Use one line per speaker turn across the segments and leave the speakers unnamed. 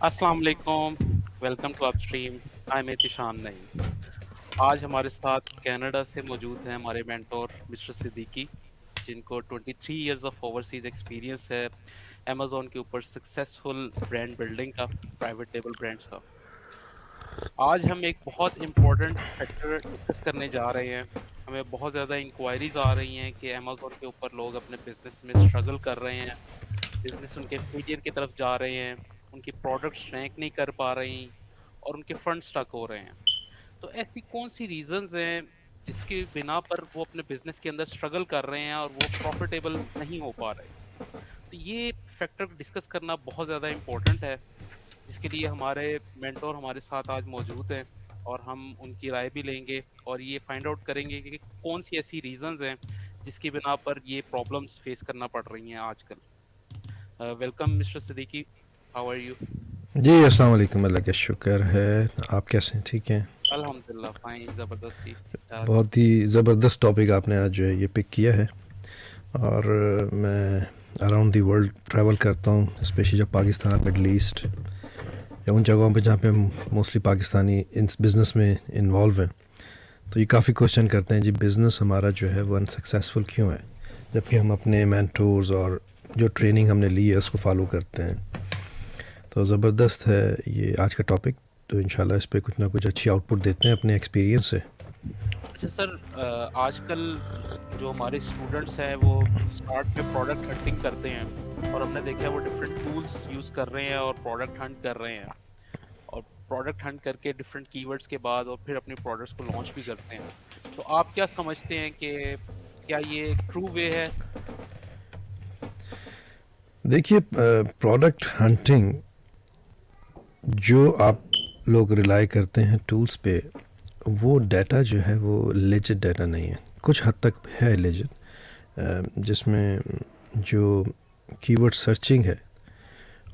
अस्सलाम वालेकुम, welcome to Upstream. I am Ehtisham Naeem. आज हमारे साथ कनाडा से मौजूद हैं हमारे मेंटोर मिस्टर सिद्दीकी, जिनको 23 इयर्स ऑफ ओवरसीज एक्सपीरियंस है अमेज़न के ऊपर सक्सेसफुल ब्रांड बिल्डिंग का, प्राइवेट लेबल ब्रांड्स का। आज हम एक बहुत इम्पोर्टेंट फैक्टर डिस्कस करने जा रहे हैं। हमें बहुत ज़्यादा इंक्वायरीज आ रही हैं कि अमेज़न के ऊपर लोग अपने बिजनेस में स्ट्रगल कर रहे हैं, बिजनेस उनके फेलियर की तरफ जा रहे हैं, उनकी प्रोडक्ट्स रैंक नहीं कर पा रही और उनके फंड स्टक हो रहे हैं। तो ऐसी कौन सी रीजंस हैं जिसके बिना पर वो अपने बिजनेस के अंदर स्ट्रगल कर रहे हैं और वो प्रॉफिटेबल नहीं हो पा रहे? तो ये फैक्टर डिस्कस करना बहुत ज़्यादा इम्पोर्टेंट है, जिसके लिए हमारे मेंटोर हमारे साथ आज मौजूद हैं और हम उनकी राय भी लेंगे और ये फाइंड आउट करेंगे कि कौन सी ऐसी रीजंस हैं जिसकी बिना पर ये प्रॉब्लम्स फेस करना पड़ रही हैं आजकल। Welcome mister Siddiqui, how are you?
जी, अस्सलाम वालेकुम। अल्लाह का शुक्र है। आप कैसे हैं? ठीक हैं?
अल्हम्दुलिल्लाह फाइन, ज़बरदस्त जी, ठीक-ठाक।
बहुत ही ज़बरदस्त टॉपिक आपने आज जो है ये पिक किया है। और मैं अराउंड दी वर्ल्ड ट्रैवल करता हूँ, स्पेशली जब पाकिस्तान, मिडल ईस्ट या उन जगहों पे जहाँ पे मोस्टली पाकिस्तानी इस बिज़नेस में इन्वॉल्व हैं। तो ये काफ़ी क्वेश्चन करते हैं जी, बिज़नेस हमारा जो है वो अनसक्सेसफुल क्यों है, जबकि हम अपने मेंटोर्स और जो ट्रेनिंग हमने ली है उसको फॉलो करते हैं। तो ज़बरदस्त है ये आज का टॉपिक। तो इंशाल्लाह इस पे कुछ ना कुछ अच्छी आउटपुट देते हैं अपने एक्सपीरियंस से।
अच्छा सर, आजकल जो हमारे स्टूडेंट्स हैं वो स्टार्ट में प्रोडक्ट हंटिंग करते हैं और हमने देखा है वो डिफरेंट टूल्स यूज़ कर रहे हैं और प्रोडक्ट हंट कर रहे हैं, और प्रोडक्ट हंट करके डिफरेंट कीवर्ड्स के बाद और फिर अपने प्रोडक्ट्स को लॉन्च भी करते हैं। तो आप क्या समझते हैं कि क्या ये ट्रू वे है?
देखिए, प्रोडक्ट हंटिंग जो आप लोग रिलाई करते हैं टूल्स पे, वो डाटा जो है वो लेजिट डाटा नहीं है। कुछ हद तक है लेजिट, जिसमें जो कीवर्ड सर्चिंग है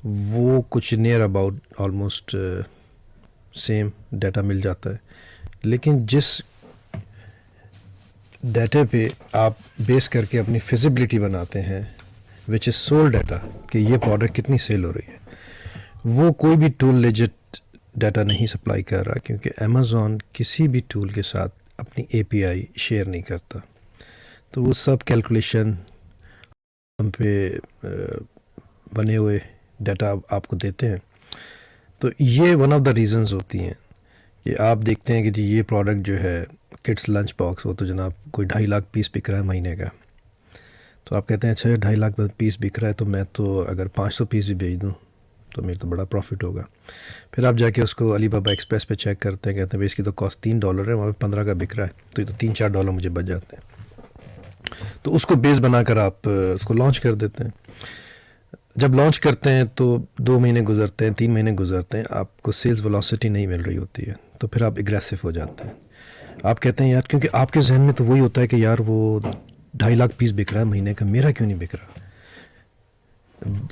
वो कुछ near about almost same data मिल जाता है। लेकिन जिस डाटा पे आप बेस करके अपनी फिजिबिलिटी बनाते हैं, विच इज़ सोल्ड डाटा, कि ये प्रोडक्ट कितनी सेल हो रही है, वो कोई भी टूल लेजिट डाटा नहीं सप्लाई कर रहा, क्योंकि अमेज़ॉन किसी भी टूल के साथ अपनी एपीआई शेयर नहीं करता। तो वो सब कैलकुलेशन हम पे बने हुए डाटा आपको देते हैं। तो ये वन ऑफ द रीज़न्स होती हैं कि आप देखते हैं कि जी ये प्रोडक्ट जो है किड्स लंच बॉक्स, वो तो जनाब कोई 2.5 लाख पीस बिक रहा है महीने का। तो आप कहते हैं अच्छा 2.5 लाख पीस बिक रहा है, तो मैं तो अगर 500 पीस भी बेच दूँ तो मेरे तो बड़ा प्रॉफिट होगा। फिर आप जाके उसको अली बाबा एक्सप्रेस पे चेक करते हैं, कहते हैं भाई इसकी तो कॉस्ट $3 है, वहाँ पे 15 का बिक रहा है, तो ये तो $3-4 मुझे बच जाते हैं। तो उसको बेस बनाकर आप उसको लॉन्च कर देते हैं। जब लॉन्च करते हैं तो 2 महीने गुजरते हैं, 3 महीने गुजरते हैं, आपको सेल्स वेलोसिटी नहीं मिल रही होती है, तो फिर आप एग्रेसिव हो जाते हैं। आप कहते हैं यार, क्योंकि आपके जहन में तो वही होता है कि यार वो 2.5 लाख पीस बिक रहा है महीने का, मेरा क्यों नहीं बिक रहा,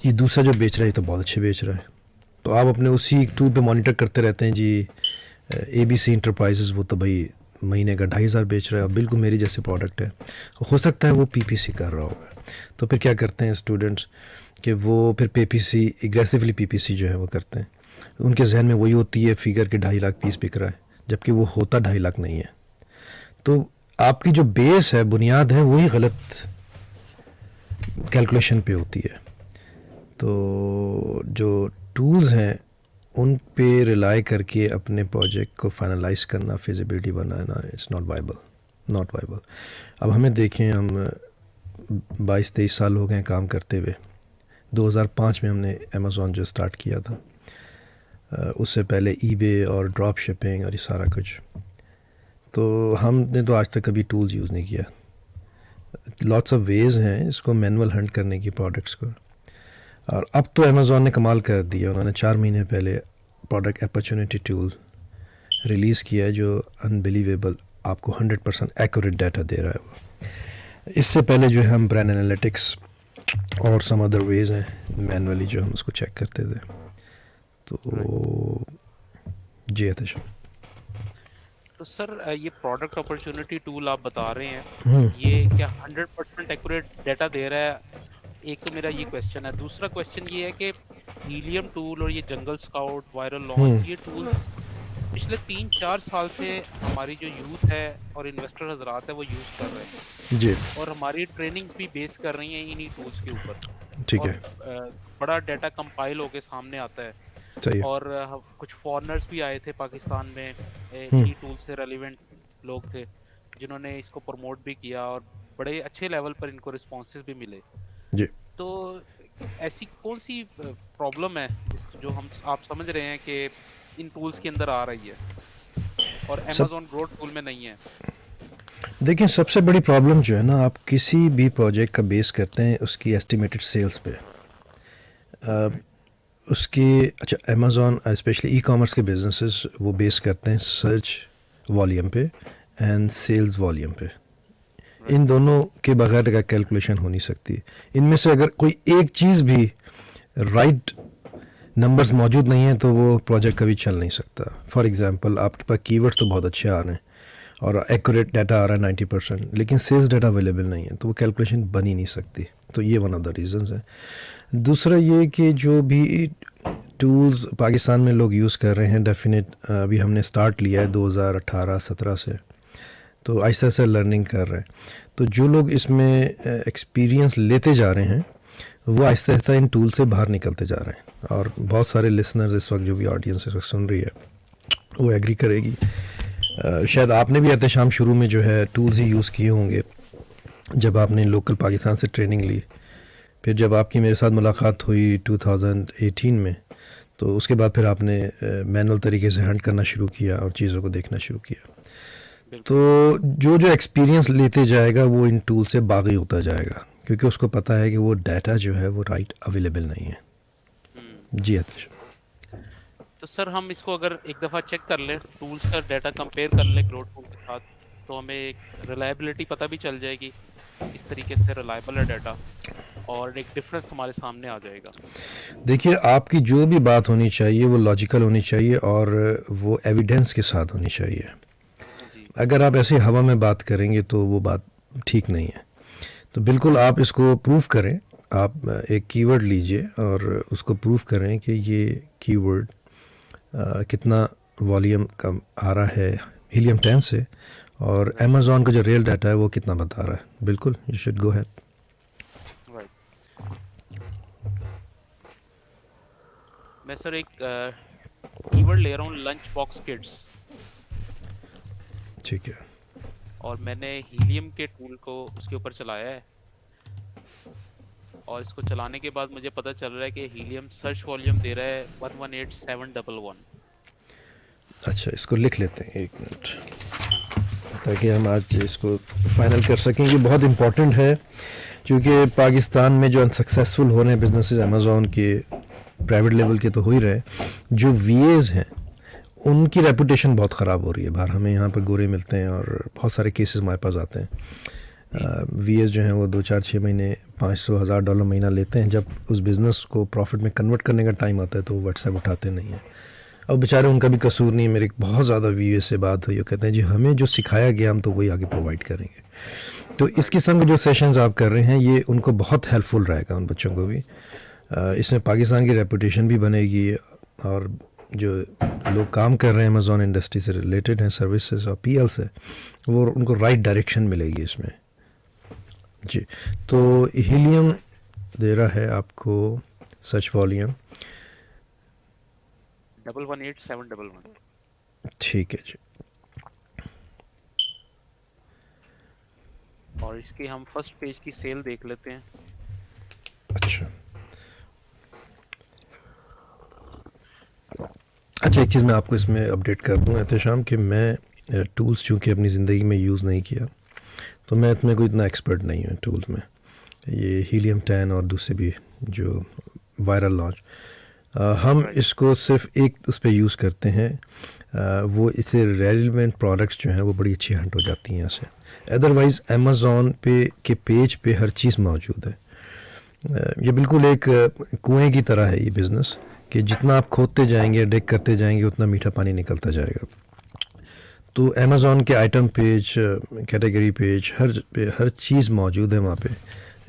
ये दूसरा जो बेच रहा है ये तो बहुत अच्छे बेच रहा है। तो आप अपने उसी टूल पे मॉनिटर करते रहते हैं जी, ABC इंटरप्राइजेज़ वो तो भाई महीने का 2,500 बेच रहा है, बिल्कुल मेरी जैसे प्रोडक्ट है, हो सकता है वो PPC कर रहा होगा। तो फिर क्या करते हैं स्टूडेंट्स कि वो फिर PPC, एग्रेसिवली PPC जो है वो करते हैं। उनके जहन में वही होती है फिगर के 2.5 लाख पीस बिक रहा है, जबकि वो होता 2.5 लाख नहीं है। तो आपकी जो बेस है, बुनियाद है, वही गलत कैलकुलेशन पे होती है। तो जो टूल्स हैं उन पे रिलाई करके अपने प्रोजेक्ट को फाइनलाइज करना, feasibility banana, it's not viable, not viable. अब हमें देखें, हम 22-23 साल हो गए काम करते हुए। 2005 में हमने अमेज़ॉन जो स्टार्ट किया था, उससे पहले ईबे और ड्रॉप शिपिंग और ये सारा कुछ। तो हमने तो आज तक कभी टूल्स यूज़ नहीं किया। लॉट्स ऑफ वेज़ हैं इसको मैनुअल हंट करने की प्रोडक्ट्स को। और अब तो अमेज़ॉन ने कमाल कर दिया, उन्होंने 4 महीने पहले प्रोडक्ट अपॉर्चुनिटी टूल रिलीज़ किया है, जो अनबिलीवेबल आपको 100% एक्यूरेट डाटा दे रहा है। वो इससे पहले जो है हम ब्रांड एनालिटिक्स और सम अदर वेज़ हैं मैनुअली जो हम उसको चेक करते थे। तो जी आतिश।
तो सर, ये प्रोडक्ट अपॉर्चुनिटी टूल आप बता रहे हैं,
हम्म।
ये क्या 100% एक्यूरेट डाटा दे रहा है एक तो मेरा ये क्वेश्चन है, दूसरा क्वेश्चन ये है कि हीलियम टूल और ये जंगल स्काउट, वायरल लॉन्च,
हम्म।
ये टूल्स पिछले 3-4 साल से हमारी जो यूथ है और इन्वेस्टर हजरात है वो यूज कर रहे हैं,
जी।
और हमारी ट्रेनिंग्स भी बेस कर रही हैं इन्हीं टूल्स के ऊपर।
ठीक
और
है।
बड़ा डाटा कंपाइल होके सामने आता है।
सही है।
और कुछ फॉरेनर्स भी आए थे पाकिस्तान में,
हम्म।
इन्हीं टूल से रेलिवेंट लोग थे जिन्होंने इसको प्रमोट भी किया, और बड़े अच्छे लेवल पर इनको रिस्पॉन्सेज भी मिले।
जी।
तो ऐसी कौन सी प्रॉब्लम है जिस जो हम आप समझ रहे हैं कि इन टूल्स के अंदर आ रही है और
सब
amazon ग्रोथ टूल में नहीं है?
देखिए, सबसे बड़ी प्रॉब्लम जो है ना, आप किसी भी प्रोजेक्ट का बेस करते हैं उसकी एस्टिमेटेड सेल्स पे। अ, उसकी अच्छा, अमेज़ॉन स्पेशली ई कॉमर्स के बिजनेसेस वो बेस करते हैं सर्च वॉल्यूम पे एंड सेल्स वॉल्यूम पे। In
right.
दोनों के बगैर का कैलकुलेशन हो नहीं सकती। इनमें से अगर कोई एक चीज़ भी राइट नंबर्स मौजूद नहीं है तो वो प्रोजेक्ट कभी चल नहीं सकता। फॉर एग्जांपल, आपके पास कीवर्ड्स तो बहुत अच्छे आ रहे हैं और एक्यूरेट डाटा आ रहा है 90%, लेकिन सेल्स डाटा अवेलेबल नहीं है तो वो कैलकुलेशन बन ही नहीं सकती। तो ये वन ऑफ द रीज़न्स है। दूसरा ये कि जो भी टूल्स पाकिस्तान में लोग यूज़ कर रहे हैं, डेफिनेट अभी हमने स्टार्ट लिया है 2018-17 से, तो आहिस्ता आहिस्ता लर्निंग कर रहे हैं। तो जो लोग इसमें एक्सपीरियंस लेते जा रहे हैं वो आहिस्ता आहिस्ता इन टूल से बाहर निकलते जा रहे हैं। और बहुत सारे लिसनर्स इस वक्त, जो भी ऑडियंस इस वक्त सुन रही है, वो एग्री करेगी। शायद आपने भी एहतशाम शुरू में जो है टूल्स ही यूज़ किए होंगे जब आपने लोकल पाकिस्तान से ट्रेनिंग ली। फिर जब आपकी मेरे साथ मुलाकात हुई 2018 में, तो उसके बाद फिर आपने मैनुअल तरीके से हैंड करना शुरू किया और चीज़ों को देखना शुरू किया।
बिल्कुल।
तो जो जो एक्सपीरियंस लेते जाएगा वो इन टूल से बागी होता जाएगा, क्योंकि उसको पता है कि वो डाटा जो है वो राइट अवेलेबल नहीं है।
हम्म।
जी आतिश।
तो सर हम इसको अगर एक दफ़ा चेक कर लें, टूल्स का डाटा कंपेयर कर लें ग्रोथ टूल के साथ, तो हमें एक रिलायबिलिटी पता भी चल जाएगी कि किस तरीके से रिलायबल है डाटा, और एक डिफरेंस हमारे सामने आ जाएगा।
देखिए, आपकी जो भी बात होनी चाहिए वो लॉजिकल होनी चाहिए और वो एविडेंस के साथ होनी चाहिए।
जी।
अगर आप ऐसे हवा में बात करेंगे तो वो बात ठीक नहीं है। तो बिल्कुल आप इसको प्रूव करें। आप एक कीवर्ड लीजिए और उसको प्रूव करें कि ये कीवर्ड कितना वॉल्यूम कम आ रहा है हीलियम 10 से, और अमेज़ॉन का जो रियल डाटा है वो कितना बता रहा है। बिल्कुल, you should go ahead.
Right. मैं सर एक कीवर्ड ले रहा हूँ, लंच बॉक्स किड्स,
ठीक है।
और मैंने हीलियम के टूल को उसके ऊपर चलाया है, और इसको चलाने के बाद मुझे पता चल रहा है कि हीलियम सर्च वॉल्यूम दे रहा है 118711।
अच्छा, इसको लिख लेते हैं एक मिनट,
जी।
ताकि हम आज इसको फाइनल कर सकें। ये बहुत इम्पोर्टेंट है, क्योंकि पाकिस्तान में जो अनसक्सेसफुल हो रहे हैं बिजनेसेस अमेज़ॉन के, प्राइवेट लेवल के तो हो ही रहे हैं, जो वीएज हैं उनकी रेपुटेशन बहुत ख़राब हो रही है बाहर। हमें यहाँ पर गोरे मिलते हैं और बहुत सारे केसेस हमारे पास आते हैं। वीएस जो हैं वो 2-4-6 महीने $500,000 महीना लेते हैं। जब उस बिज़नेस को प्रॉफिट में कन्वर्ट करने का टाइम आता है तो वो व्हाट्सएप उठाते नहीं हैं। और बेचारे, उनका भी कसूर नहीं है। मेरी बहुत ज़्यादा वीएस से बात हुई, वो कहते हैं जी हमें जो सिखाया गया हम तो वही आगे प्रोवाइड करेंगे। तो इस किस्म के जो सेशंस आप कर रहे हैं ये उनको बहुत हेल्पफुल रहेगा, उन बच्चों को भी। इसमें पाकिस्तान की रेपुटेशन भी बनेगी, और जो लोग काम कर रहे हैं अमेज़ॉन इंडस्ट्री से रिलेटेड हैं, सर्विसेज और पीएल से, वो उनको राइट डायरेक्शन मिलेगी इसमें। जी। तो हीलियम दे रहा है आपको सर्च वॉल्यूम
118711।
ठीक है जी।
और इसके हम फर्स्ट पेज की सेल देख लेते हैं।
अच्छा अच्छा, एक चीज़ मैं आपको इसमें अपडेट कर दूँ एहतशाम, कि मैं टूल्स चूँकि अपनी ज़िंदगी में यूज़ नहीं किया, तो मैं इसमें कोई इतना एक्सपर्ट नहीं हूँ टूल्स में। ये हीलियम 10 और दूसरे भी जो वायरल लॉन्च, हम इसको सिर्फ एक उस पर यूज़ करते हैं। वो इससे रेलिवेंट प्रोडक्ट्स जो हैं वो बड़ी अच्छी हंट हो जाती हैं यहाँ से। अदरवाइज़ अमेज़ॉन पे के पेज पे हर चीज़ मौजूद है। ये बिल्कुल एक कुएं की तरह है ये बिज़नेस, कि जितना आप खोदते जाएंगे, डिग करते जाएंगे, उतना मीठा पानी निकलता जाएगा। तो अमेज़ॉन के आइटम पेज, कैटेगरी पेज, हर चीज़ मौजूद है वहाँ पे।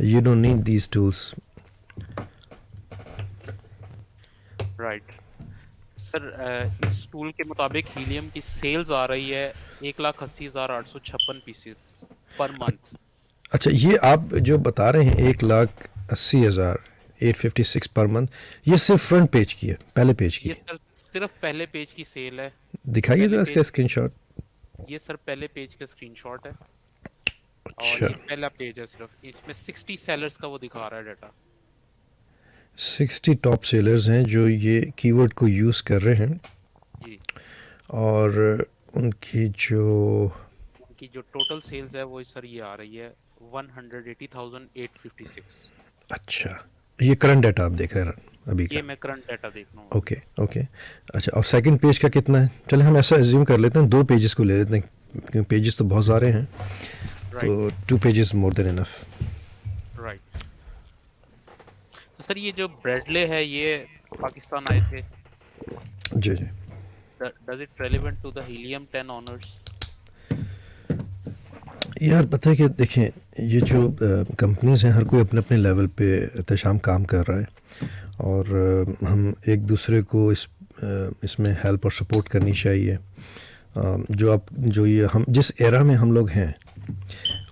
You don't need these tools
right sir, इस टूल के मुताबिक हीलियम की सेल्स आ रही है 1,80,856 पर मंथ।
अच्छा, ये आप जो बता रहे हैं 1,80,856 पर मंथ, ये सिर्फ फ्रंट पेज की है, पहले पेज की?
ये सर सिर्फ पहले पेज की सेल है।
दिखाइए
पहले
जरा इसका
पेज के
स्क्रीनशॉट।
ये सर पहले पेज का स्क्रीनशॉट है और
अच्छा,
ये पहला पेज है, सिर्फ इसमें 60 सेलर्स का वो दिखा रहा है डाटा।
60 टॉप सेलर्स हैं जो ये कीवर्ड को यूज़ कर रहे हैं,
जी,
और उनकी जो,
उनकी जो टोटल सेल्स है वो सर ये आ रही है 180,856।
अच्छा, ये करंट डाटा आप देख रहे हैं अभी
ये
का?
मैं करंट डाटा देख रहा हूँ अभी।
Okay okay. अच्छा, और सेकंड पेज का कितना है? चले हम ऐसा एज्यूम कर लेते हैं, 2 पेजेस को ले लेते हैं, क्योंकि पेजेस तो बहुत सारे हैं,
राइट
तो 2 pages more than enough.
Right. तो सर ये जो ब्रेडले है ये पाकिस्तान आए थे।
जी जी।
Does it relevant to the helium 10 honours?
यार पता है कि देखें, ये जो कंपनीज हैं, हर कोई अपने अपने लेवल पे एहतशाम काम कर रहा है, और हम एक दूसरे को इसमें हेल्प और सपोर्ट करनी चाहिए। जो ये हम जिस एरा में हम लोग हैं,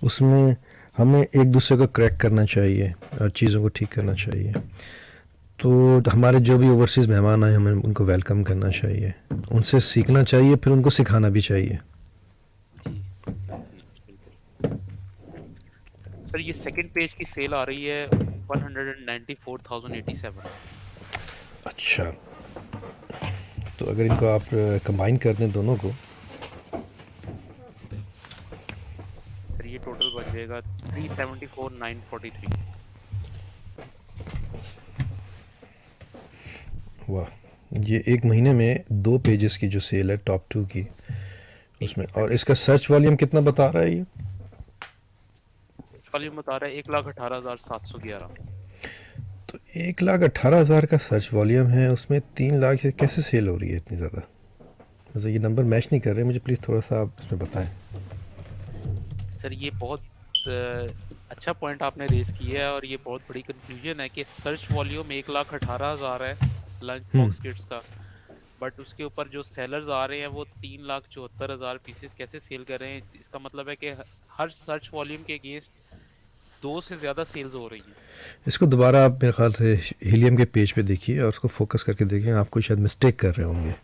उसमें हमें एक दूसरे को क्रैक करना चाहिए और चीज़ों को ठीक करना चाहिए। तो हमारे जो भी ओवरसीज़ मेहमान आए, हमें उनको वेलकम करना चाहिए, उनसे सीखना चाहिए, फिर उनको सिखाना भी चाहिए।
जी जी बिल्कुल। सर ये सेकंड पेज की सेल आ रही है 194,087।
अच्छा, तो अगर इनको आप कंबाइन कर दें दोनों को,
सर ये टोटल बन जाएगा 374,943।
वाह, ये एक महीने में 2 पेजेस की जो सेल है टॉप 2 की,
एक
उसमें।
एक
और
सेकंड
इसका सर्च वॉल्यूम कितना बता रहा है ये?
वॉल्यूम बता रहा है 1,18,711।
तो 1,18,000 का सर्च वॉल्यूम है, उसमें 3 लाख से कैसे सेल हो रही है इतनी ज़्यादा? मतलब ये नंबर मैच नहीं कर रहे, मुझे प्लीज़ थोड़ा सा आप इसमें बताएं।
सर ये बहुत अच्छा पॉइंट आपने रेज किया है और ये बहुत बड़ी कंफ्यूजन है कि सर्च वॉल्यूम 1,18,000 है लंच
हम्म।
बॉक्स किट्स का, बट उसके ऊपर जो सेलर्स आ रहे हैं वो 3,74,000 पीसेस कैसे सेल कर रहे हैं। इसका मतलब है कि हर सर्च वॉल्यूम के अगेंस्ट 2 से ज़्यादा सेल्स हो रही हैं।
इसको दोबारा आप मेरे ख्याल से हीलियम के पेज पे देखिए और उसको फोकस करके देखिए, आपको शायद मिस्टेक कर रहे होंगे।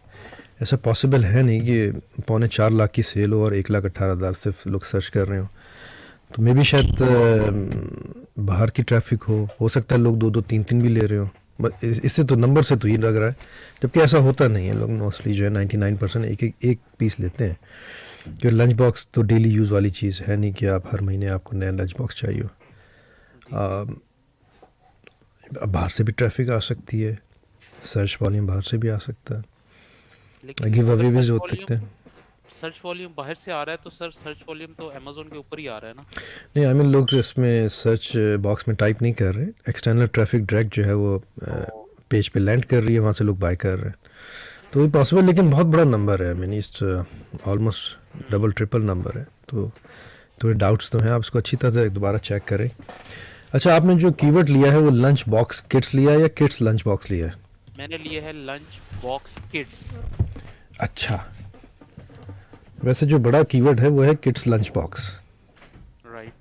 ऐसा पॉसिबल है नहीं कि 3.25 लाख की सेल हो और 1,18,000 सिर्फ लोग सर्च कर रहे हो। तो मे भी शायद बाहर की ट्रैफिक हो सकता है लोग 2-2 3-3 भी ले रहे हो, बस इससे तो नंबर से तो ये लग रहा है, जबकि ऐसा होता नहीं है। लोग मोस्टली जो है 99% एक पीस लेते हैं, क्योंकि लंच बॉक्स तो डेली यूज़ वाली चीज़ है नहीं कि आप हर महीने आपको नया लंच बॉक्स चाहिए।
जी जी।
अब बाहर से भी ट्रैफिक आ सकती है, सर्च वॉल्यूम बाहर से भी आ सकता है,
लेकिन
गिव
अगर
अवे भी हो सकते हैं।
सर्च वॉल्यूम बाहर से आ रहा है तो सर सर्च वॉल्यूम तो अमेजोन के ऊपर ही आ रहा है ना।
नहीं, आई मीन लोग इसमें सर्च बॉक्स में टाइप नहीं कर रहे, एक्सटर्नल ट्रैफिक डायरेक्ट जो है वो
ओ,
पेज पे लैंड कर रही है, वहाँ से लोग बाय कर रहे हैं। तो ये पॉसिबल, लेकिन बहुत बड़ा नंबर है। I mean it's almost double triple number है, तो थोड़े डाउट्स तो हैं, आप इसको अच्छी तरह से दोबारा चेक करें। अच्छा, आपने जो कीवर्ड लिया है वो लंच बॉक्स किट्स लिया है या किड्स लंच बॉक्स लिया है?
मैंने लिए है लंच बॉक्स किड्स।
अच्छा, वैसे जो बड़ा कीवर्ड है वो है किड्स लंच बॉक्स।
राइट।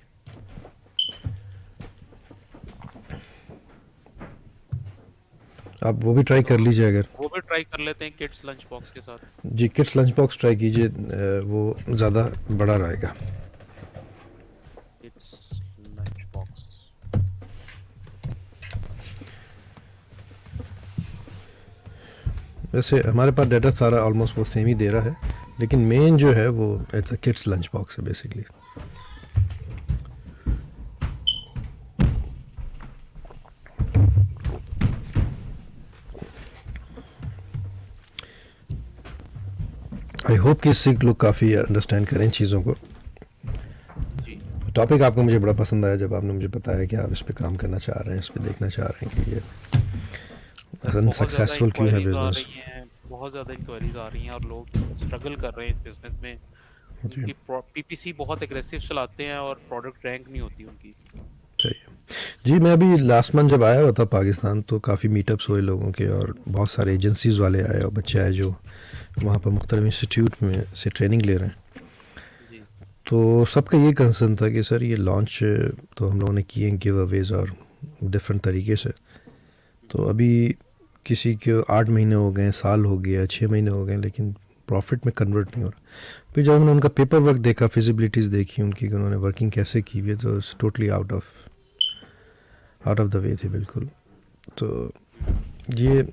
आप वो भी ट्राई
तो
कर लीजिए अगर।
वो भी ट्राई कर लेते हैं किड्स लंच बॉक्स के साथ।
जी, किड्स लंच बॉक्स ट्राई कीजिए, वो ज़्यादा बड़ा रहेगा।
Kids lunch box.
वैसे हमारे पास डाटा सारा ऑलमोस्ट वो सेम ही दे रहा है, लेकिन मेन जो है वो it's a kids lunch box है बेसिकली। आई होप कि इससे लोग काफ़ी अंडरस्टैंड करें चीज़ों को।
जी।
टॉपिक आपको मुझे बड़ा पसंद आया जब आपने मुझे बताया कि आप इस पे काम करना चाह रहे हैं, इस पे देखना चाह रहे हैं कि ये
सर बहुत ज़्यादा
अनसक्सेसफुल क्यों है
इंक्वायरीज आ
बिजनेस।
रही हैं, बहुत ज़्यादा इंक्वायरीज आ रही हैं और लोग स्ट्रगल कर रहे हैं इस बिजनेस में।
जी
उनकी पीपीसी बहुत एग्रेसिव चलाते हैं और प्रोडक्ट रैंक नहीं होती उनकी।
सही है। जी, मैं अभी लास्ट मंथ जब आया हुआ था पाकिस्तान तो काफ़ी मीटअप्स हुए लोगों के, और बहुत सारे एजेंसीज़ वाले आए और बच्चे आए जो वहाँ पर मुख्तलिफ इंस्टीट्यूट में से ट्रेनिंग ले रहे हैं।
जी।
तो सबका ये कंसर्न था कि सर ये लॉन्च तो हम लोगों ने किए हैं गिव अवेज और डिफरेंट तरीके से, तो अभी किसी के 8 महीने हो गए, साल हो गया, 6 महीने हो गए, लेकिन प्रॉफिट में कन्वर्ट नहीं हो रहा। फिर जब हमने उनका पेपर वर्क देखा, फिजिबिलिटीज़ देखी उनकी कि उन्होंने वर्किंग कैसे की हुई है, तो totally out of the way थे बिल्कुल। तो ये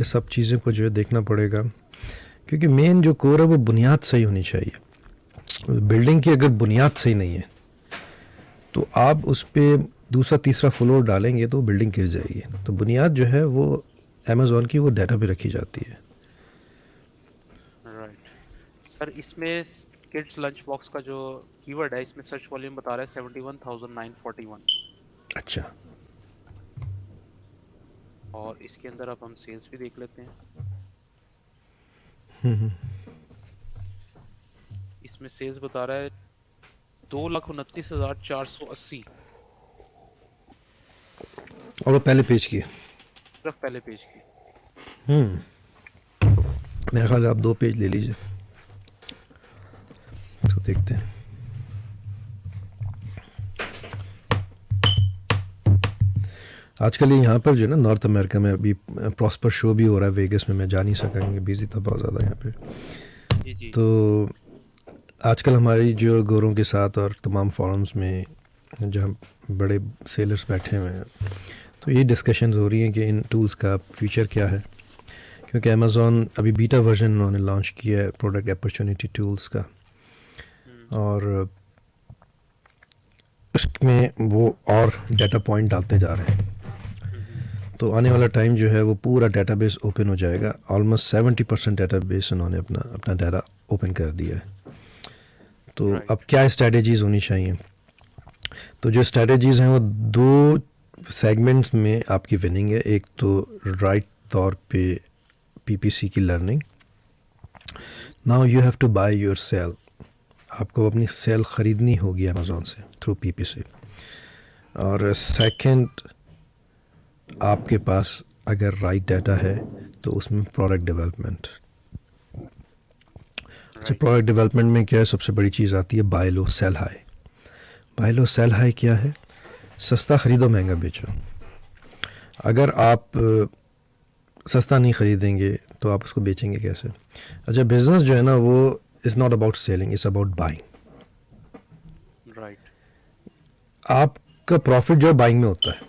सब चीज़ें को जो है देखना पड़ेगा, क्योंकि मेन जो कोर है वो बुनियाद सही होनी चाहिए। बिल्डिंग की अगर बुनियाद सही नहीं है तो आप उस पर दूसरा तीसरा फ्लोर डालेंगे तो बिल्डिंग गिर जाएगी। तो बुनियाद जो है वो अमेज़ॉन की वो डाटा पे रखी जाती है।
राइट। सर इसमें किड्स लंच बॉक्स का जो कीवर्ड है, इसमें सर्च वॉल्यूम बता रहा है 71,941,
अच्छा,
और इसके अंदर अब हम सेल्स भी देख लेते हैं। इसमें सेल्स बता रहा है 2,29,480,
और वो पहले पेज की है।
सिर्फ पहले पेज की।
मेरा ख्याल है आप 2 पेज ले लीजिए तो देखते हैं। आजकल ये यहाँ पर जो है ना नॉर्थ अमेरिका में अभी प्रॉस्पर शो भी हो रहा है वेगस में, मैं जा नहीं सका क्योंकि बिजी था बहुत ज़्यादा यहाँ पे।
जी जी।
तो आजकल हमारी जो गोरों के साथ और तमाम फॉरम्स में जहाँ बड़े सेलर्स बैठे हुए हैं, तो ये डिस्कशंस हो रही हैं कि इन टूल्स का फ्यूचर क्या है, क्योंकि अमेज़ॉन अभी बीटा वर्जन उन्होंने लॉन्च किया है प्रोडक्ट अपॉर्चुनिटी टूल्स का, और उसमें वो और डाटा पॉइंट डालते जा रहे हैं। तो आने वाला टाइम जो है वो पूरा डेटाबेस ओपन हो जाएगा। ऑलमोस्ट 70% डेटाबेस उन्होंने अपना डाटा ओपन कर दिया है। तो
Right.
अब क्या स्ट्रैटेजीज़ होनी चाहिए? तो जो स्ट्रैटेजीज़ हैं वो 2 सेगमेंट्स में आपकी विनिंग है। एक तो राइट तौर पे पीपीसी की learning, now you have to buy your sale, आपको अपनी सेल ख़रीदनी होगी अमेज़ॉन से थ्रू पीपीसी। और सेकंड, आपके पास अगर राइट डाटा है तो उसमें प्रोडक्ट डेवलपमेंट। अच्छा, प्रोडक्ट डेवलपमेंट में क्या है, सबसे बड़ी चीज़ आती है बाय लो सेल हाई। बाय लो सेल हाई क्या है? सस्ता ख़रीदो महंगा बेचो। अगर आप सस्ता नहीं ख़रीदेंगे तो आप उसको बेचेंगे कैसे? अच्छा, बिज़नेस जो है ना वो is not about selling, it's about buying.
Right.
आपका प्रॉफिट जो है बाइंग में होता है।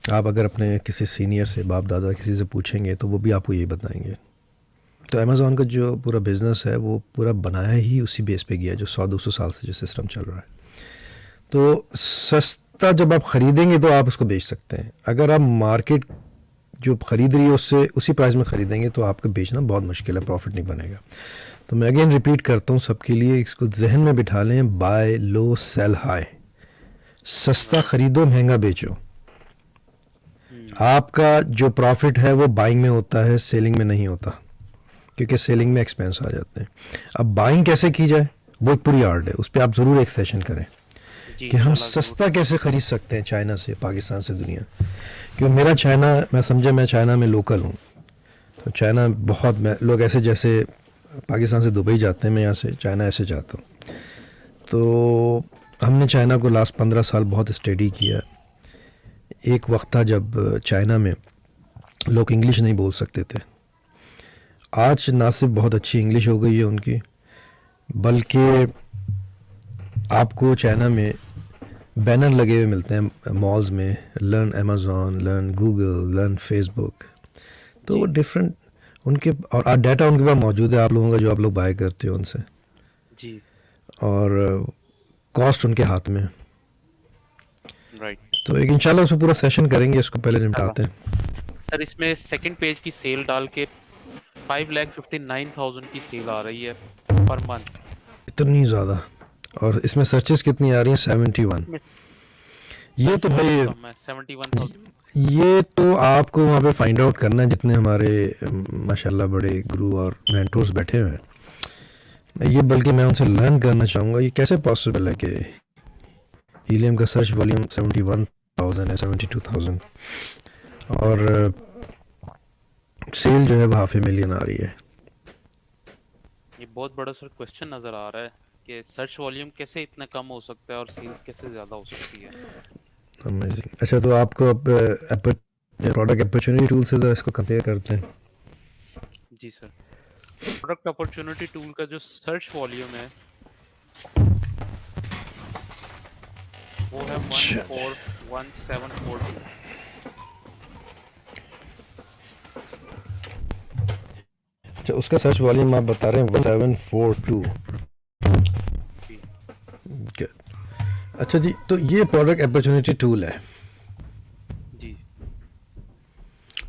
आप अगर अपने किसी सीनियर से, बाप दादा किसी से पूछेंगे तो वो भी आपको यही बताएंगे। तो अमेज़ॉन का जो पूरा बिज़नेस है वो पूरा बनाया ही उसी बेस पे गया है, जो 100-200 साल से जो सिस्टम चल रहा है। तो सस्ता जब आप ख़रीदेंगे तो आप उसको बेच सकते हैं। अगर आप मार्केट जो ख़रीद रही है उससे उसी प्राइस में ख़रीदेंगे तो आपका बेचना बहुत मुश्किल है, प्रॉफिट नहीं बनेगा। तो मैं अगेन रिपीट करता हूँ सबके लिए, इसको जहन में बिठा लें, बाय लो सेल हाई। सस्ता ख़रीदो महंगा बेचो। आपका जो प्रॉफिट है वो बाइंग में होता है, सेलिंग में नहीं होता, क्योंकि सेलिंग में एक्सपेंस आ जाते हैं। अब बाइंग कैसे की जाए वो एक पूरी आर्ट है, उस पर आप ज़रूर एक सेशन करें कि हम सस्ता कैसे ख़रीद सकते हैं चाइना से, पाकिस्तान से, दुनिया। क्योंकि मेरा चाइना, मैं चाइना में लोकल हूँ। तो चाइना बहुत, लोग ऐसे जैसे पाकिस्तान से दुबई जाते हैं, मैं यहाँ से चाइना ऐसे जाता हूँ। तो हमने चाइना को लास्ट 15 साल बहुत स्टडी किया। एक वक्त था जब चाइना में लोग इंग्लिश नहीं बोल सकते थे। आज ना सिर्फ बहुत अच्छी इंग्लिश हो गई है उनकी, बल्कि आपको चाइना में बैनर लगे हुए मिलते हैं मॉल्स में, learn Amazon, learn Google, learn Facebook. तो वो डिफरेंट उनके, और डाटा उनके पास मौजूद है आप लोगों का जो आप लोग बाय करते हो उनसे
जी।
और कॉस्ट उनके हाथ में।
राइट।
तो एक इंशाल्लाह उसमें पूरा सेशन करेंगे, इसको पहले निपटाते हैं।
सर इसमें सेकंड पेज की सेल डाल के 5,59,000 की सेल आ रही है पर मंथ।
इतनी ज़्यादा, और इसमें सर्चेस कितनी आ रही हैं? 71। ये तो भाई
71,000।
ये तो आपको वहाँ पे फाइंड आउट करना है, जितने हमारे माशाल्लाह बड़े गुरु और मेंटोर्स बैठे हुए हैं। ये बल्कि मैं उनसे लर्न करना चाहूँगा, ये कैसे पॉसिबल है कि हीलियम का सर्च वॉल्यूम 71,000 है, 72,000, और सेल जो है वो 500,000 आ रही है।
ये बहुत बड़ा सर क्वेश्चन नज़र आ रहा है कि सर्च वॉल्यूम कैसे इतना कम हो सकता है और सेल्स कैसे ज़्यादा हो सकती है।
अमेजिंग। अच्छा, तो आपको अब प्रोडक्ट अपॉर्चुनिटी टूल से ज़रा इसको कंपेयर करते हैं।
जी सर, प्रोडक्ट अपॉर्चुनिटी टूल का जो सर्च वॉल्यूम है वो है
अच्छा
141742।
अच्छा, उसका सर्च वॉल्यूम आप बता रहे हैं 1742।
जी
अच्छा जी, तो ये प्रोडक्ट अपॉर्चुनिटी टूल है,
जी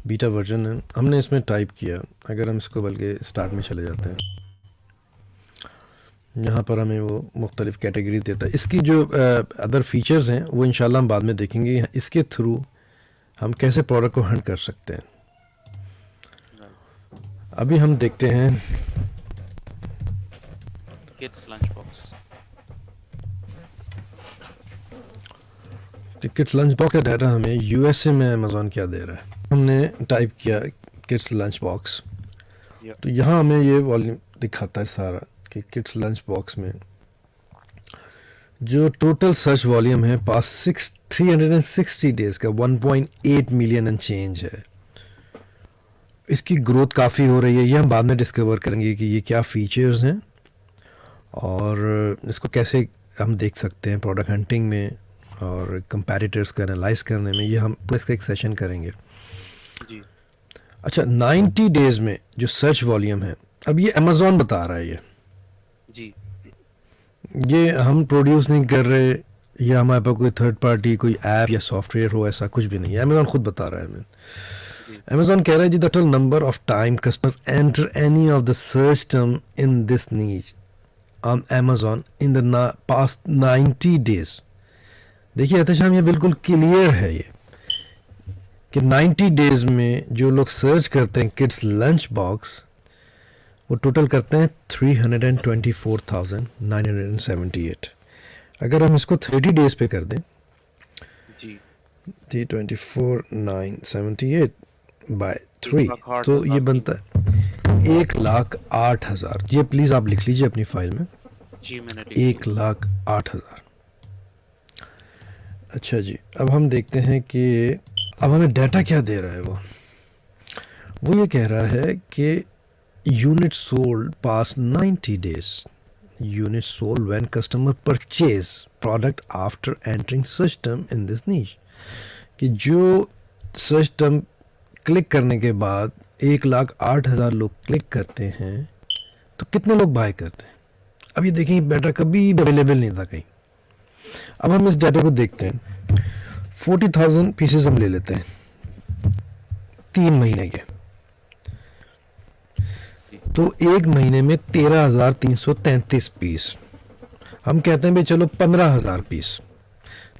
बीटा वर्जन है। हमने इसमें टाइप किया, अगर हम इसको बल्कि स्टार्ट में चले जाते हैं, यहाँ पर हमें वो मुख्तलिफ कैटेगरी देता है। इसकी जो अदर फीचर्स हैं वो इंशाल्लाह हम बाद में देखेंगे, इसके थ्रू हम कैसे प्रोडक्ट को हंट कर सकते हैं।
राइट।
अभी हम देखते हैं
kids lunch box.
Kids lunch box का डाटा हमें यूएसए में अमेज़ॉन क्या दे रहा है। हमने टाइप किया किड्स लंच बॉक्स,
या
तो यहाँ हमें ये वॉल्यूम दिखाता है सारा कि किड्स लंच बॉक्स में जो टोटल सर्च वॉल्यूम है पास 360 डेज का 1.8 मिलियन एंड चेंज है। इसकी ग्रोथ काफ़ी हो रही है, ये हम बाद में डिस्कवर करेंगे कि ये क्या फीचर्स हैं और इसको कैसे हम देख सकते हैं प्रोडक्ट हंटिंग में और कंपैरेटर्स को एनालाइज करने में। ये हम इसका एक सेशन करेंगे।
जी
अच्छा, 90 डेज़ में जो सर्च वॉल्यूम है, अब ये अमेज़ॉन बता रहा है,
जी
ये हम प्रोड्यूस नहीं कर रहे, या हमारे पास कोई थर्ड पार्टी कोई ऐप या सॉफ्टवेयर हो, ऐसा कुछ भी नहीं है। अमेज़ॉन खुद बता रहा है हमें।
जी
अमेज़ॉन कह रहा है जी the total number of time customers enter any of the search term in this niche on Amazon in the past 90 days. देखिए एहतशाम, ये बिल्कुल क्लियर है ये कि 90 डेज में जो लोग सर्च करते हैं किड्स लंच बॉक्स, वो टोटल करते हैं 324,978। अगर हम इसको 30 डेज पे कर दें,
जी
324,978 बाय
एक
3,
लाख आठ
तो ये
हजार
बनता है 1,08,000। ये प्लीज़ आप लिख लीजिए अपनी फाइल में,
जी मैंने लिख लिया।
1,08,000। अच्छा जी, अब हम देखते हैं कि अब हमें डाटा क्या दे रहा है। वो ये कह रहा है कि unit sold past 90 days, unit sold when customer purchase product after entering search term in this niche, कि जो सर्च टर्म क्लिक करने के बाद 1,08,000 लोग क्लिक करते हैं, तो कितने लोग बाय करते हैं। अब ये देखें, डाटा कभी अवेलेबल नहीं था कहीं। अब हम इस डाटा को देखते हैं, 40,000 पीसेस हम ले लेते हैं 3 महीने के,
जी
तो एक महीने में 13,333 पीस। हम कहते हैं भाई चलो 15,000 पीस,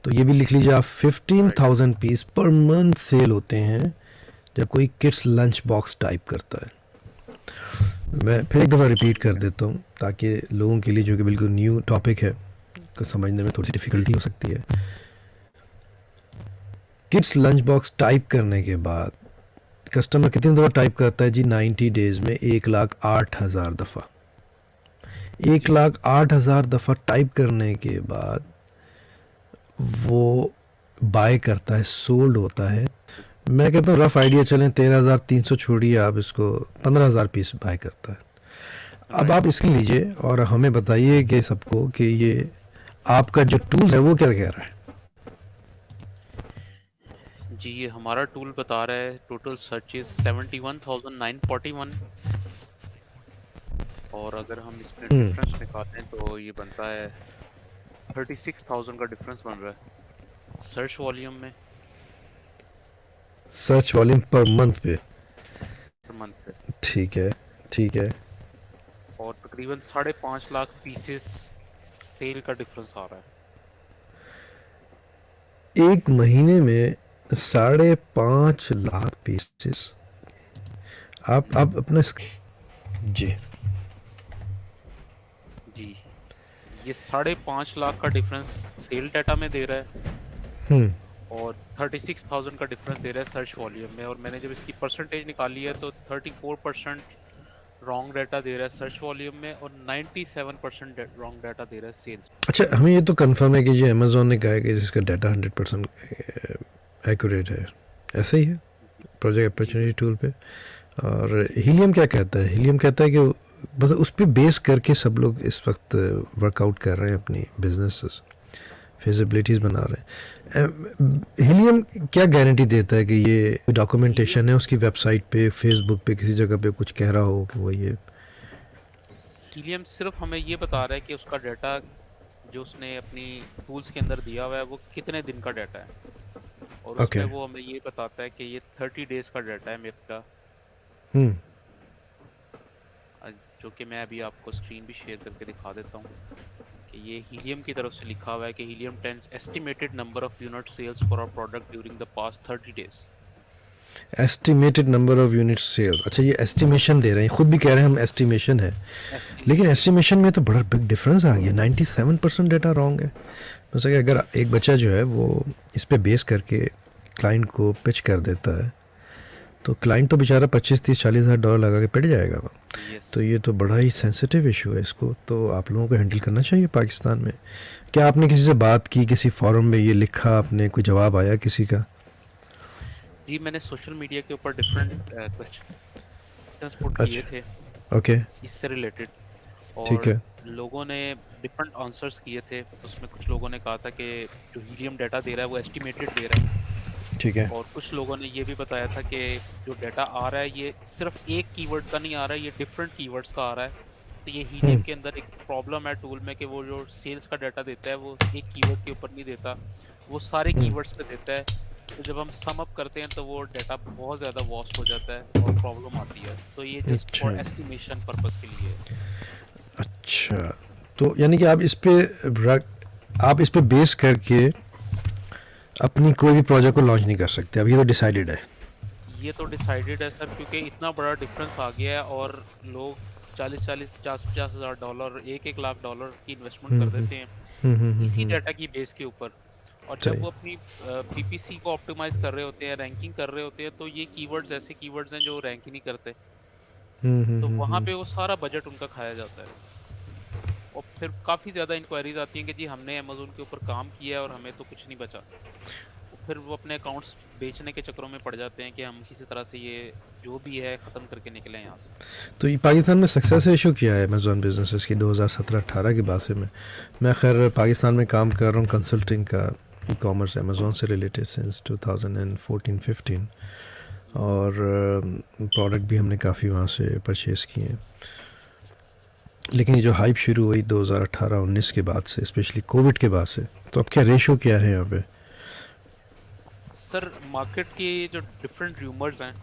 तो ये भी लिख लीजिए आप,
right
15,000 piece per month sale होते हैं जब कोई किड्स लंच बॉक्स टाइप करता है। मैं फिर एक दफ़ा रिपीट कर देता हूँ ताकि लोगों के लिए जो कि बिल्कुल न्यू टॉपिक है को समझने में थोड़ी सी डिफ़िकल्टी हो सकती है। किड्स लंच बॉक्स टाइप करने के बाद कस्टमर कितनी दफ़ा टाइप करता है जी 90 डेज़ में? 1,08,000 दफ़ा।
जी
1,08,000 दफ़ा टाइप करने के बाद वो बाय करता है, सोल्ड होता है। मैं कहता हूँ रफ आइडिया चलें 13,300 छोड़िए आप इसको, 15,000 पीस बाय करता है। अब
राइट।
आप इसके लीजिए और हमें बताइए कि सबको कि ये आपका जो टूल है वो क्या कह रहा है।
जी ये हमारा टूल बता रहा है टोटल सर्चेस 71,941, और अगर हम इसमें
हम्म,
डिफरेंस निकालें तो ये बनता है 36,000 का डिफरेंस बन रहा है सर्च वॉल्यूम में
सर्च वॉल्यूम पर मंथ पे।
पर मंथ पे,
ठीक है, ठीक है।
और तकरीबन 5.5 लाख पीसेस सेल का डिफरेंस आ रहा है।
एक महीने में 5.5 लाख पीसेस। आप अपना जी।
जी ये 5.5 लाख का डिफरेंस सेल डाटा में दे रहा है
हम्म
और 36,000 का डिफरेंस दे रहा है सर्च वॉल्यूम में। और मैंने जब इसकी परसेंटेज निकाली है तो 34% रॉन्ग डाटा दे रहा है सर्च वॉल्यूम में और 97% रॉन्ग डाटा दे रहा है सेल्स।
अच्छा, हमें ये तो कंफर्म है कि ये अमेजोन ने कहा है कि जिसका डाटा 100% एक्यूरेट है, ऐसा ही है प्रोजेक्ट
जी
अपॉर्चुनिटी
बिल्कुल।
टूल पे। और हीलियम क्या कहता है? हीलियम कहता है कि बस उस पर बेस करके सब लोग इस वक्त वर्कआउट कर रहे हैं, अपनी बिजनेस फिजिबिलिटीज़ बना रहे हैं। हीलियम क्या गारंटी देता है कि ये
हीलियम
डॉक्यूमेंटेशन है उसकी वेबसाइट पे, फेसबुक पे, किसी जगह पे कुछ कह रहा हो कि वो ये?
हीलियम सिर्फ हमें ये बता रहा है कि उसका डाटा जो उसने अपनी टूल्स के अंदर दिया हुआ है वो कितने दिन का डाटा है। और उसमें
ओके।
वो हमें ये बताता है कि ये 30 डेज का डाटा है मेरा,
हम्म
अ, जो कि मैं अभी आपको स्क्रीन भी शेयर करके दिखा देता हूँ कि ये हीलियम की तरफ से लिखा हुआ है कि Helium tens estimated number of unit sales for our product during the past 30 days.
Estimated number of unit sales, अच्छा ये एस्टिमेशन दे रहे हैं, खुद भी कह रहे हैं हम एस्टिमेशन है, लेकिन
एस्टिमेशन।
एस्टिमेशन में तो बड़ा बिग डिफरेंस आ गया, 97% डेटा रॉन्ग है। जैसे कि अगर एक बच्चा जो है वो इस पे बेस करके क्लाइंट को पिच कर देता है तो क्लाइंट तो बेचारा 25 30 40 हज़ार डॉलर लगा के पिट जाएगा वो।
यस।
तो ये तो बड़ा ही सेंसिटिव इशू है, इसको तो आप लोगों को हैंडल करना चाहिए पाकिस्तान में। क्या आपने किसी से बात की, किसी फोरम में ये लिखा आपने, कोई जवाब आया किसी का?
जी मैंने सोशल मीडिया के ऊपर डिफरेंट क्वेश्चंस पुट किए थे
अच्छा, ओके,
इससे रिलेटेड
ठीक
और
है,
लोगों ने डिफरेंट आंसर्स किए थे। उसमें कुछ लोगों ने कहा था कि जो हीलियम डाटा दे रहा है वो एस्टिमेटेड दे रहा है
ठीक है।
और कुछ लोगों ने ये भी बताया था कि जो डाटा आ रहा है ये सिर्फ एक कीवर्ड का नहीं आ रहा है, ये डिफरेंट कीवर्ड्स का आ रहा है। तो ये हीलियम
हम्म
के अंदर एक प्रॉब्लम है टूल में कि वो जो सेल्स का डाटा देता है वो एक कीवर्ड के ऊपर नहीं देता, वो सारे
हम्म
कीवर्ड्स पे देता है। तो जब हम सम अप करते हैं तो वो डाटा बहुत ज़्यादा वॉस्ट हो जाता है और प्रॉब्लम आती है। तो ये जस्ट
अच्छा
फॉर एस्टिमेशन पर्पस के लिए है।
अच्छा, तो यानी कि आप इस पे बेस करके अपनी कोई भी प्रोजेक्ट को लॉन्च नहीं कर सकते, अब ये तो डिसाइडेड है।
ये तो डिसाइडेड है सर, क्योंकि इतना बड़ा डिफरेंस आ गया है और लोग 40-40 50-50 हज़ार डॉलर 1-1 लाख डॉलर की इन्वेस्टमेंट कर
हम्म
देते हैं इसी डाटा की बेस के ऊपर। और जब
सही।
वो अपनी पीपीसी को ऑप्टिमाइज कर रहे होते हैं, रैंकिंग कर रहे होते हैं, तो ये कीवर्ड्स ऐसे कीवर्ड्स हैं जो रैंक ही नहीं करते। तो वहाँ पे वो सारा बजट उनका खाया जाता है और फिर काफ़ी ज़्यादा इंक्वायरीज आती हैं कि जी हमने अमेजोन के ऊपर काम किया है और हमें तो कुछ नहीं बचा। तो फिर वो अपने अकाउंट्स बेचने के चक्करों में पड़ जाते हैं कि हम किसी तरह से ये जो भी है ख़त्म करके निकले यहाँ से।
तो ये पाकिस्तान में सक्सेस रेशो क्या है अमेजोन बिजनेसेस की 2017-18 के बाद से? मैं खैर पाकिस्तान में काम कर रहा हूँ कंसल्टिंग का, ई कॉमर्स अमेजोन से रिलेटेड सिंस 2014-15, और प्रोडक्ट भी हमने काफ़ी वहाँ से परचेज़ किए हैं। लेकिन ये जो हाइप शुरू हुई 2018-19 के बाद से, स्पेशली कोविड के बाद से, तो अब क्या रेशो क्या है यहाँ पे?
सर मार्केट के जो डिफरेंट र्यूमर्स हैं,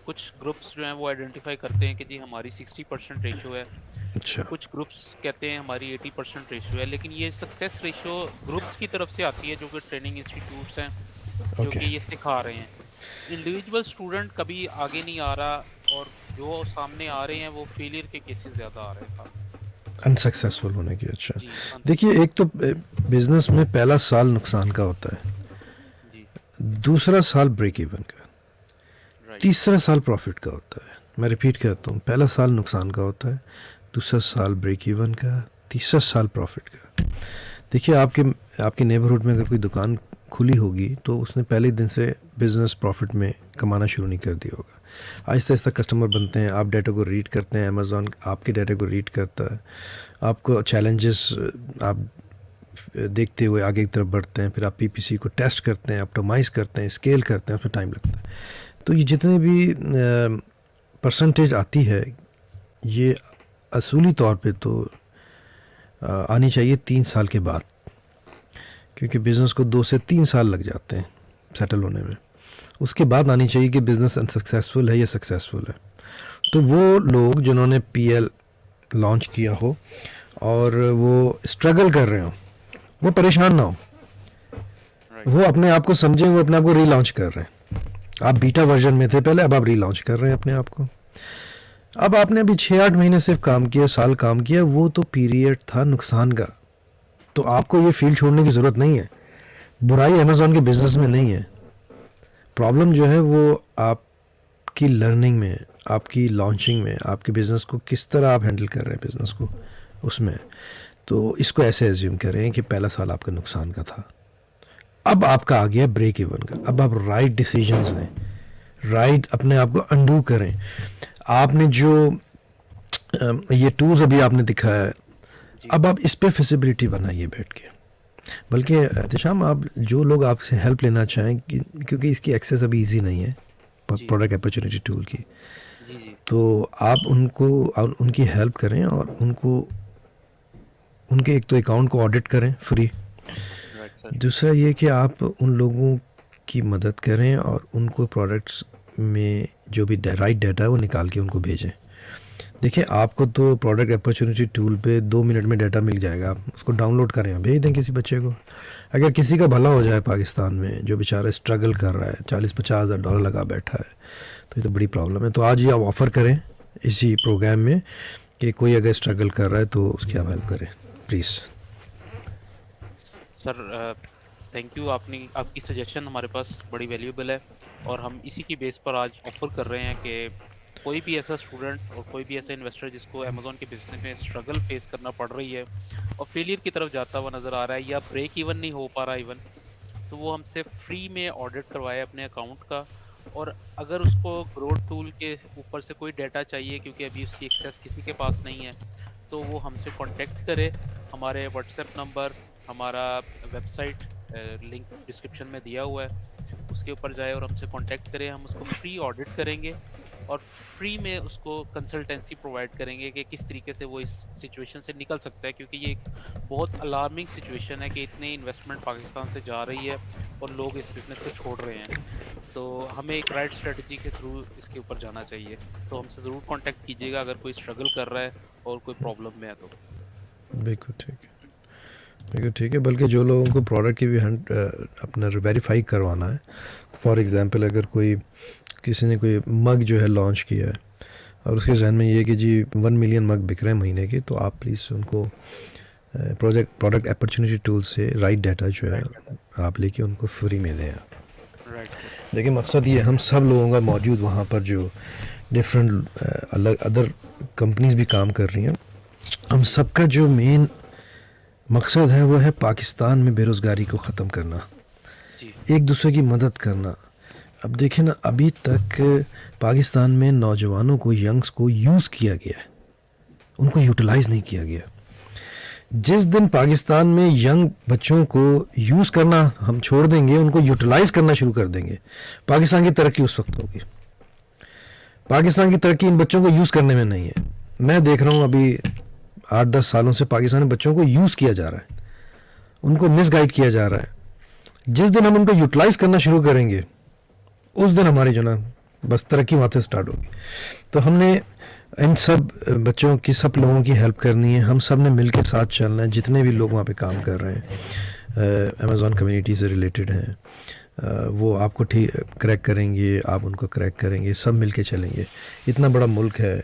कुछ ग्रुप्स जो हैं वो आइडेंटिफाई करते हैं कि जी हमारी 60% रेशो है,
अच्छा,
कुछ ग्रुप्स कहते हैं हमारी 80% रेशो है। लेकिन ये सक्सेस रेशो ग्रुप्स की तरफ से आती है जो कि ट्रेनिंग इंस्टीट्यूट्स हैं जो
ओके,
कि ये सिखा रहे हैं। इंडिविजुअल स्टूडेंट कभी आगे नहीं आ रहा और जो सामने आ रहे हैं वो फेलियर के केसेस ज़्यादा आ रहे हैं साथ में।
अनसक्सेसफुल होने की। अच्छा,
जी
देखिए,
अनसक्सेसफुल।
एक तो बिजनेस में पहला साल नुकसान का होता है,
जी
दूसरा साल ब्रेक इवन का,
राइट।
तीसरा साल प्रॉफिट का होता है। मैं रिपीट करता हूँ, पहला साल नुकसान का होता है, दूसरा साल ब्रेक इवन का, तीसरा साल प्रॉफिट का। देखिए, आपके नेबरहुड में अगर कोई दुकान खुली होगी तो उसने पहले दिन से बिज़नेस प्रॉफिट में कमाना शुरू नहीं कर दिया होगा। आहिस्ता आहिस्ता कस्टमर बनते हैं, आप डाटा को रीड करते हैं, अमेज़ॉन आपके डाटा को रीड करता है, आपको चैलेंजेस आप देखते हुए आगे की तरफ बढ़ते हैं, फिर आप पीपीसी को टेस्ट करते हैं, ऑप्टिमाइज़ करते हैं, स्केल करते हैं, उसमें टाइम लगता है। तो ये जितने भी परसेंटेज आती है, ये असूली तौर पे तो आनी चाहिए 3 साल के बाद, क्योंकि बिज़नेस को 2 से 3 साल लग जाते हैं सेटल होने में। उसके बाद आनी चाहिए कि बिज़नेस अनसक्सेसफुल है या सक्सेसफुल है। तो वो लोग जिन्होंने पीएल लॉन्च किया हो और वो स्ट्रगल कर रहे हो, वो परेशान ना हो,
राइट।
वो अपने आप को समझें, वो अपने आप को रीलॉन्च कर रहे हैं। आप बीटा वर्जन में थे पहले, अब आप रीलॉन्च कर रहे हैं अपने आप को। अब आपने अभी 6-8 महीने सिर्फ काम किया, साल काम किया, वो तो पीरियड था नुकसान का। तो आपको ये फील्ड छोड़ने की ज़रूरत नहीं है। बुराई अमेज़ॉन के बिज़नेस में नहीं है, प्रॉब्लम जो है वो आपकी लर्निंग में, आपकी लॉन्चिंग में, आपके बिज़नेस को किस तरह आप हैंडल कर रहे हैं बिज़नेस को, उसमें। तो इसको ऐसे एज्यूम करें कि पहला साल आपका नुकसान का था, अब आपका आ गया ब्रेक इवन का, अब आप राइट डिसीजंस लें, राइट अपने आप को अंडू करें। आपने जो ये टूल्स अभी आपने दिखाया है,
जी
अब आप इस पे फिजिबिलिटी बनाइए बैठ के। बल्कि एहतशाम, आप जो लोग आपसे हेल्प लेना चाहें, क्योंकि इसकी एक्सेस अभी इजी नहीं है
जी
प्रोडक्ट अपॉर्चुनिटी टूल की,
जी जी।
तो आप उनको उनकी हेल्प करें और उनको उनके एक तो अकाउंट को ऑडिट करें फ्री।
Right sir.
दूसरा ये कि आप उन लोगों की मदद करें और उनको प्रोडक्ट्स में जो भी राइट डाटा है वो निकाल के उनको भेजें। देखिए, आपको तो प्रोडक्ट अपॉर्चुनिटी टूल पे 2 मिनट में डाटा मिल जाएगा, आप उसको डाउनलोड करें, भेज दें किसी बच्चे को। अगर किसी का भला हो जाए पाकिस्तान में, जो बेचारा स्ट्रगल कर रहा है, 40-50 हज़ार डॉलर लगा बैठा है, तो ये तो बड़ी प्रॉब्लम है। तो आज ये आप ऑफ़र करें इसी प्रोग्राम में कि कोई अगर स्ट्रगल कर रहा है तो उसकी आप हेल्प करें प्लीज़।
सर थैंक यू, आपने आपकी सजेशन हमारे पास बड़ी वैल्यूएबल है, और हम इसी की बेस पर आज ऑफर कर रहे हैं कि कोई भी ऐसा स्टूडेंट और कोई भी ऐसा इन्वेस्टर जिसको अमेज़ॉन के बिजनेस में स्ट्रगल फेस करना पड़ रही है और फेलियर की तरफ जाता हुआ नज़र आ रहा है, या ब्रेक इवन नहीं हो पा रहा इवन, तो वो हमसे फ्री में ऑडिट करवाए अपने अकाउंट का। और अगर उसको ग्रोथ टूल के ऊपर से कोई डाटा चाहिए, क्योंकि अभी उसकी एक्सेस किसी के पास नहीं है, तो वो हमसे कांटेक्ट करे। हमारे व्हाट्सएप नंबर, हमारा वेबसाइट लिंक डिस्क्रिप्शन में दिया हुआ है, उसके ऊपर जाए और हमसे कांटेक्ट करें। हम उसको फ्री ऑडिट करेंगे और फ्री में उसको कंसल्टेंसी प्रोवाइड करेंगे कि किस तरीके से वो इस सिचुएशन से निकल सकता है, क्योंकि ये एक बहुत अलार्मिंग सिचुएशन है कि इतनी इन्वेस्टमेंट पाकिस्तान से जा रही है और लोग इस बिज़नेस को छोड़ रहे हैं। तो हमें एक राइट स्ट्रेटजी के थ्रू इसके ऊपर जाना चाहिए। तो हमसे ज़रूर कांटेक्ट कीजिएगा अगर कोई स्ट्रगल कर रहा है और कोई प्रॉब्लम में है तो।
बिल्कुल ठीक है, बिल्कुल ठीक है। बल्कि जो लोगों को प्रोडक्ट की भी अपना वेरीफाई करवाना है, फॉर एग्जांपल अगर कोई किसी ने कोई मग जो है लॉन्च किया है और उसके जहन में ये है कि जी 1 मिलियन मग बिक रहे हैं महीने के, तो आप प्लीज़ उनको प्रोडक्ट अपॉर्चुनिटी टूल से राइट डाटा जो है
राइट
आप लेके उनको फ्री में दें आप।
Right sir.
देखिए, मकसद ये हम सब लोगों का मौजूद वहाँ पर जो डिफरेंट अलग अदर कंपनीज भी काम कर रही हैं, हम सबका जो मेन मकसद है वो है पाकिस्तान में बेरोज़गारी को ख़त्म करना,
जी
एक दूसरे की मदद करना। अब देखें ना, अभी तक पाकिस्तान में नौजवानों को, यंग्स को यूज़ किया गया है, उनको यूटिलाइज़ नहीं किया गया। जिस दिन पाकिस्तान में यंग बच्चों को यूज़ करना हम छोड़ देंगे, उनको यूटिलाइज़ करना शुरू कर देंगे, पाकिस्तान की तरक्की उस वक्त होगी। पाकिस्तान की तरक्की इन बच्चों को यूज़ करने में नहीं है। मैं देख रहा हूँ अभी 8-10 सालों से पाकिस्तानी बच्चों को यूज़ किया जा रहा है, उनको मिसगाइड किया जा रहा है। जिस दिन हम उनको यूटिलाइज़ करना शुरू करेंगे, उस दिन हमारी जो ना बस तरक्की वहाँ से स्टार्ट होगी। तो हमने इन सब बच्चों की, सब लोगों की हेल्प करनी है, हम सब ने मिल के साथ चलना है। जितने भी लोग वहाँ पे काम कर रहे हैं, अमेज़ॉन कम्युनिटी से रिलेटेड हैं, वो आपको ठीक क्रैक करेंगे, आप उनको क्रैक करेंगे, सब मिल के चलेंगे। इतना बड़ा मुल्क है,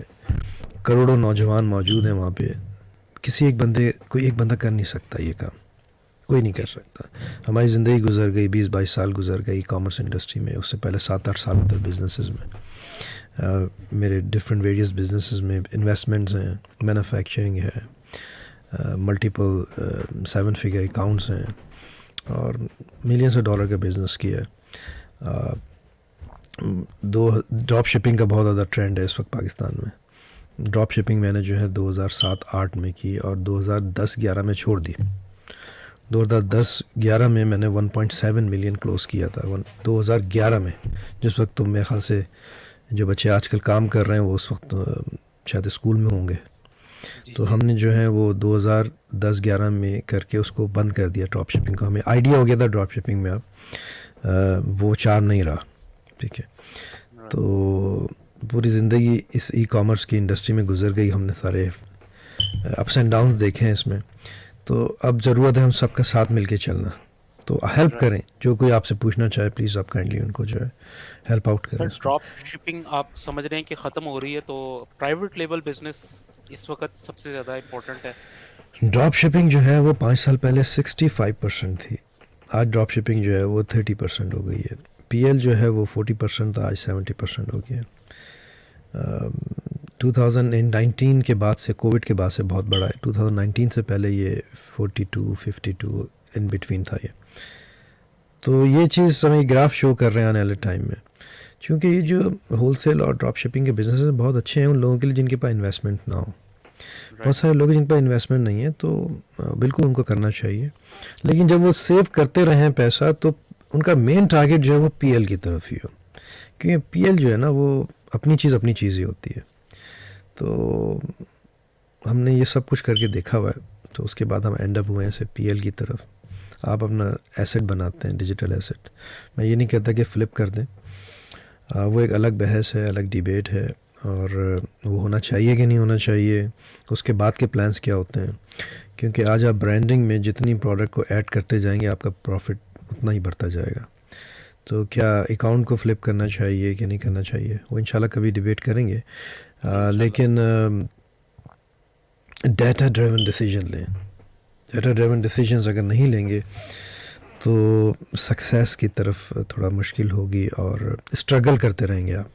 करोड़ों नौजवान मौजूद हैं वहाँ पे, किसी एक बंदे, कोई एक बंदा कर नहीं सकता ये काम, कोई नहीं कर सकता। हमारी ज़िंदगी गुजर गई, 20-22 साल गुजर गई कॉमर्स इंडस्ट्री में, उससे पहले 7-8 साल अदर बिजनेसेस में। मेरे डिफरेंट वेरियस बिजनेसेस में इन्वेस्टमेंट्स हैं, मैन्युफैक्चरिंग है, मल्टीपल 7 फिगर अकाउंट्स हैं और मिलियंस ऑफ डॉलर का बिज़नेस किया है। दो ड्रॉप शिपिंग का बहुत ज़्यादा ट्रेंड है इस वक्त पाकिस्तान में। ड्रॉप शिपिंग मैंने जो है 2007-8 में की और 2010-11 में छोड़ दी। 2010-11 में मैंने 1.7 मिलियन क्लोज़ किया था 2011 में, जिस वक्त तो मेरे ख्याल से जो बच्चे आजकल काम कर रहे हैं वो उस वक्त शायद स्कूल में होंगे। तो हमने जो है वो 2010-11 में करके उसको बंद कर दिया ड्रॉप शिपिंग को। हमें आइडिया हो गया था ड्रॉप शिपिंग में, अब वो चार नहीं रहा, ठीक है। तो पूरी ज़िंदगी इस ई कॉमर्स की इंडस्ट्री में गुजर गई, हमने सारे अप्स एंड डाउन्स देखे हैं इसमें। तो अब ज़रूरत है हम सबका साथ मिलके चलना। तो हेल्प करें, जो कोई आपसे पूछना चाहे प्लीज़ आप काइंडली उनको जो है हेल्प आउट करें।
सर ड्रॉप शिपिंग आप समझ रहे हैं कि ख़त्म हो रही है, तो प्राइवेट लेबल बिजनेस इस वक्त सबसे ज़्यादा इम्पोर्टेंट है।
ड्रॉप शिपिंग जो है वो 5 साल पहले 65% थी, आज ड्रॉप शिपिंग जो है वो 30% हो गई है। पीएल जो है वो 40% था, आज 70% हो गया। 2019 के बाद से, कोविड के बाद से बहुत बड़ा है। 2019 से पहले ये 42 52 इन बिटवीन था ये। तो ये चीज़ हमें ग्राफ शो कर रहे हैं आने वाले टाइम में, क्योंकि ये जो होलसेल और ड्रॉप शिपिंग के बिजनेस बहुत अच्छे हैं उन लोगों के लिए जिनके पास इन्वेस्टमेंट ना हो। बहुत
राइट।
सारे लोग जिन पर इन्वेस्टमेंट नहीं है, तो बिल्कुल उनको करना चाहिए। लेकिन जब वो सेव करते रहें पैसा, तो उनका मेन टारगेट जो है वो पीएल की तरफ ही हो, क्योंकि पीएल जो है ना वो अपनी चीज़ ही होती है। तो हमने ये सब कुछ करके देखा हुआ है, तो उसके बाद हम एंड अप हुए हैं सिर्फ पीएल की तरफ। आप अपना एसेट बनाते हैं, डिजिटल एसेट। मैं ये नहीं कहता कि फ़्लिप कर दें, वो एक अलग बहस है, अलग डिबेट है, और वो होना चाहिए कि नहीं होना चाहिए, उसके बाद के प्लान्स क्या होते हैं। क्योंकि आज आप ब्रांडिंग में जितनी प्रोडक्ट को ऐड करते जाएंगे, आपका प्रॉफिट उतना ही बढ़ता जाएगा। तो क्या अकाउंट को फ्लिप करना चाहिए कि नहीं करना चाहिए, वो इंशाल्लाह कभी डिबेट करेंगे।
इंशाल्लाह।
लेकिन डाटा ड्रिवन डिसीजन लें। डाटा ड्रिवन डिसीजंस अगर नहीं लेंगे तो सक्सेस की तरफ थोड़ा मुश्किल होगी और स्ट्रगल करते रहेंगे आप।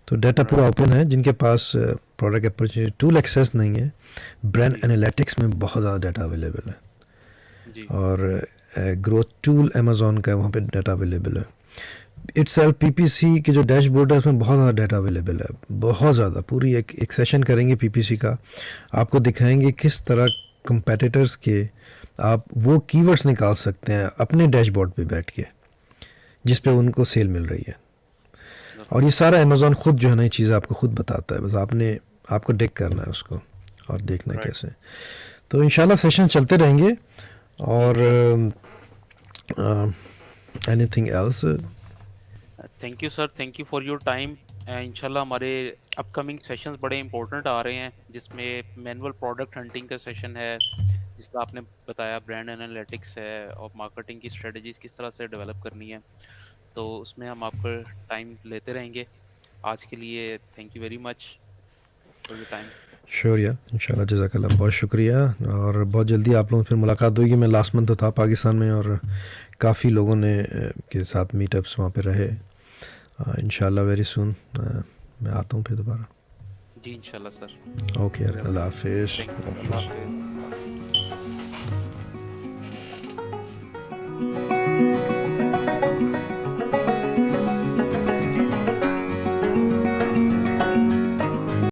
तो डाटा पूरा ओपन है, जिनके पास प्रोडक्ट अपॉर्चुनिटी टूल एक्सेस नहीं है, ब्रांड एनालिटिक्स में बहुत ज़्यादा डाटा अवेलेबल है।
जी।
और ग्रोथ टूल अमेज़ॉन का, वहाँ पे डाटा अवेलेबल है। इट्सेल्फ पीपीसी के जो डैशबोर्ड है उसमें बहुत ज़्यादा डाटा अवेलेबल है, बहुत ज़्यादा। पूरी एक सेशन करेंगे पीपीसी का, आपको दिखाएंगे किस तरह कंपेटिटर्स के आप वो कीवर्ड्स निकाल सकते हैं अपने डैशबोर्ड पे बैठ के, जिस पे उनको सेल मिल रही है। और ये सारा अमेज़ॉन खुद जो है ना ये चीज़ें आपको खुद बताता है, बस आपको डिग करना है उसको और देखना है
राइट।
कैसे। तो इंशाल्लाह सेशन चलते रहेंगे। और anything else?
Thank you sir, thank you for your time. इंशाल्लाह हमारे अपकमिंग सेशंस बड़े इंपॉर्टेंट आ रहे हैं, जिसमें मैनुअल प्रोडक्ट हंटिंग का सेशन है, जिसका आपने बताया ब्रांड एनालिटिक्स है, और मार्केटिंग की स्ट्रेटजीज किस तरह से डेवलप करनी है। तो उसमें हम आपका टाइम लेते रहेंगे। आज के लिए thank you very much for your time.
Sure यार, इंशाल्लाह, जज़ाकल्लाह, बहुत शुक्रिया। और बहुत जल्दी आप लोगों से फिर मुलाकात होगी। मैं लास्ट मंथ तो था पाकिस्तान में, और काफ़ी लोगों ने के साथ मीटअप्स वहाँ पे रहे। इंशाल्लाह वेरी सून मैं आता हूँ फिर दोबारा।
जी इंशाल्लाह सर।
ओके यार, अल्लाह हाफिज़।
थैंक यू, अल्लाह हाफिज़।